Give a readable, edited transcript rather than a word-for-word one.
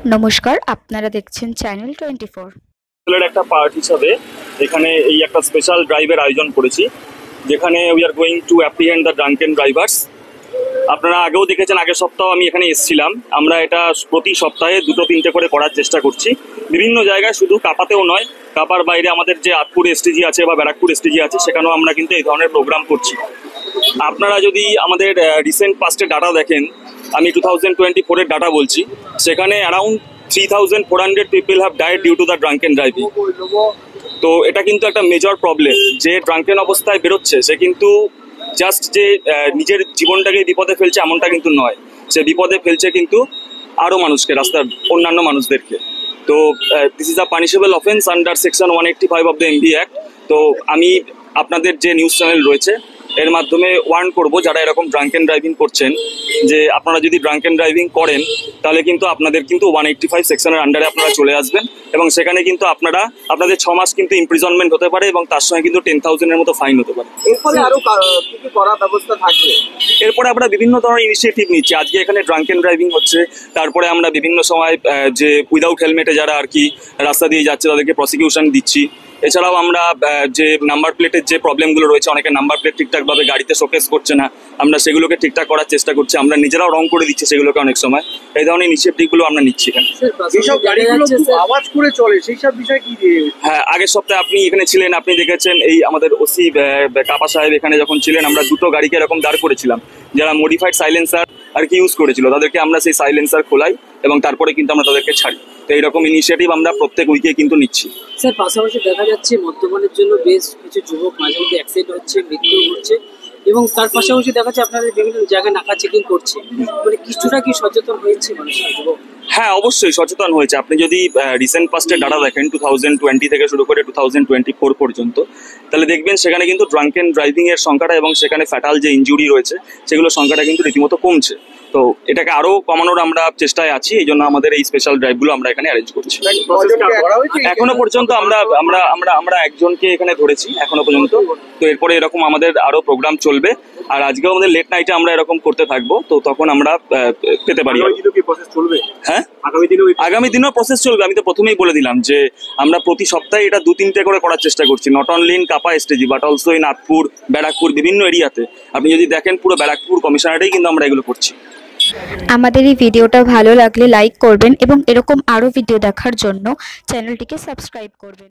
নমস্কার, আপনারা দেখছেন চ্যানেল 24। একটা পার্ট হিসাবে এখানে এই একটা স্পেশাল ড্রাইভের আয়োজন করেছি, যেখানে we are going to apprehend the drunken drivers. আপনারা আগেও দেখেছেন, আগের সপ্তাহ আমি এখানে এসেছিলাম। আমরা এটা প্রতি সপ্তাহে 2-3টে করে করার চেষ্টা করছি বিভিন্ন জায়গায়, শুধু কাপাতেও নয়, কাপার বাইরে আমাদের যে আতপুর এসটিজি আছে বা ব্যারাকপুর এসটিজি আছে, সেখানেও আমরা কিন্তু এই ধরনের প্রোগ্রাম করছি। আপনারা যদি আমাদের রিসেন্ট পাস্টের ডাটা দেখেন, আমি 2024-এর ডাটা বলছি, সেখানে around 3,400 people have died due to the drunken driving. তো এটা কিন্তু একটা মেজর প্রবলেম। যে ড্রাঙ্কেন অবস্থায় বেরোচ্ছে সে কিন্তু জাস্ট যে নিজের জীবনটাকে বিপদে ফেলছে এমনটা কিন্তু নয়, সে বিপদে ফেলছে কিন্তু আরও মানুষকে, রাস্তার অন্যান্য মানুষদেরকে। তো this is a punishable offence under section 185 of the MV act. তো আমি আপনাদের যে নিউজ চ্যানেল রয়েছে এর মাধ্যমে ওয়ার্ন করব যারা এরকম ড্রাঙ্কেন ড্রাইভিং করছেন, যে আপনারা যদি ড্রাঙ্কেন ড্রাইভিং করেন তাহলে কিন্তু আপনাদের কিন্তু 185 সেকশনের আন্ডারে আপনারা চলে আসবেন, এবং সেখানে কিন্তু আপনাদের 6 মাস কিন্তু ইমপ্রিজনমেন্ট হতে পারে, এবং তার সঙ্গে কিন্তু 10,000-এর মতো ফাইন হতে পারে। এরপরে আরো কি কি করার ব্যবস্থা থাকবে? এরপরে আমরা বিভিন্ন ধরনের ইনিশিয়েটিভ নিচ্ছি। আজকে এখানে ড্রাঙ্কেন ড্রাইভিং হচ্ছে, তারপরে আমরা বিভিন্ন সময় যে উইদাউট হেলমেটে যারা আর কি রাস্তা দিয়ে যাচ্ছে তাদেরকে প্রসিকিউশন দিচ্ছি। এছাড়াও আমরা যে নাম্বার প্লেটের যে প্রবলেমগুলো রয়েছে, অনেকে নাম্বার প্লেট ঠিকঠাকভাবে গাড়িতে শোকেস করছে না, আমরা সেগুলোকে ঠিকঠাক করার চেষ্টা করছি। আমরা নিজেরাও রং করে দিচ্ছি সেগুলোকে অনেক সময়। এই ধরনের ইনিশিয়েটিভগুলো আমরা নিচ্ছি এখানে। যেসব গাড়িগুলো আওয়াজ করে চলে সেই সব বিষয় কি? হ্যাঁ, আগের সপ্তাহে আপনি এখানে ছিলেন, আপনি দেখেছেন এই আমাদের ওসি কাপা সাহেব এখানে যখন ছিলেন, আমরা 2টো গাড়িকে এরকম দাঁড় করেছিলাম যারা মডিফাইড সাইলেন্সার আর কি ইউজ করেছিল। তাদেরকে আমরা সেই সাইলেন্সার খোলাই এবং তারপরে কিন্তু আমরা তাদেরকে ছাড়ি। তো এইরকম ইনিশিয়েটিভ আমরা প্রত্যেক উইকে কিন্তু নিচ্ছি। স্যার, পাশাপাশি দেখা যাচ্ছে মদ্যপানের জন্য বেশ কিছু যুবক মাঝে মধ্যে অ্যাক্সিডেন্ট হচ্ছে, মৃত্যু হচ্ছে, এবং তার পাশাপাশি দেখা যাচ্ছে আপনাদের বিভিন্ন জায়গায় নাকা চেকিং করছে। মানে কিছুটা কি সচেতন হয়েছে মানুষের যুবক? হ্যাঁ, অবশ্যই সচেতন হয়েছে। আপনি যদি রিসেন্ট পাস্টের ডাটা দেখেন 2020 থেকে শুরু করে 2024 পর্যন্ত, তাহলে দেখবেন সেখানে কিন্তু ড্রাঙ্কেন ড্রাইভিংয়ের সংখ্যাটা এবং সেখানে ফ্যাটাল যে ইনজুরি রয়েছে সেগুলোর সংখ্যাটা কিন্তু রীতিমতো কমছে। তো এটাকে আরও কমানোর আমরা চেষ্টায় আছি, এই জন্য আমাদের এই স্পেশাল ড্রাইভগুলো আমরা এখানে অ্যারেঞ্জ করছি। এখনো পর্যন্ত আমরা একজনকে এখানে ধরেছি এখনো পর্যন্ত। তো এরপরে এরকম আমাদের আরও প্রোগ্রাম চলবে, আর আজকেও আমাদের লেট নাইটে আমরা এরকম করতে থাকবো। তো তখন আমরা পেতে পারি। হ্যাঁ, আগামী দিনেও প্রসেস চলবে। আমি তো প্রথমেই বলে দিলাম যে আমরা প্রতি সপ্তাহে এটা 2-3টে করে করার চেষ্টা করছি, নট অনলি ইন কাপা STG but also in Atpur, Barrackpore, বিভিন্ন এরিয়াতে। আপনি যদি দেখেন পুরো ব্যারাকপুর কমিশনারেটেই কিন্তু আমরা এগুলো করছি। আমাদের এই ভিডিওটা ভালো লাগলে লাইক করবেন এবং এরকম আরও ভিডিও দেখার জন্য চ্যানেলটিকে সাবস্ক্রাইব করবেন।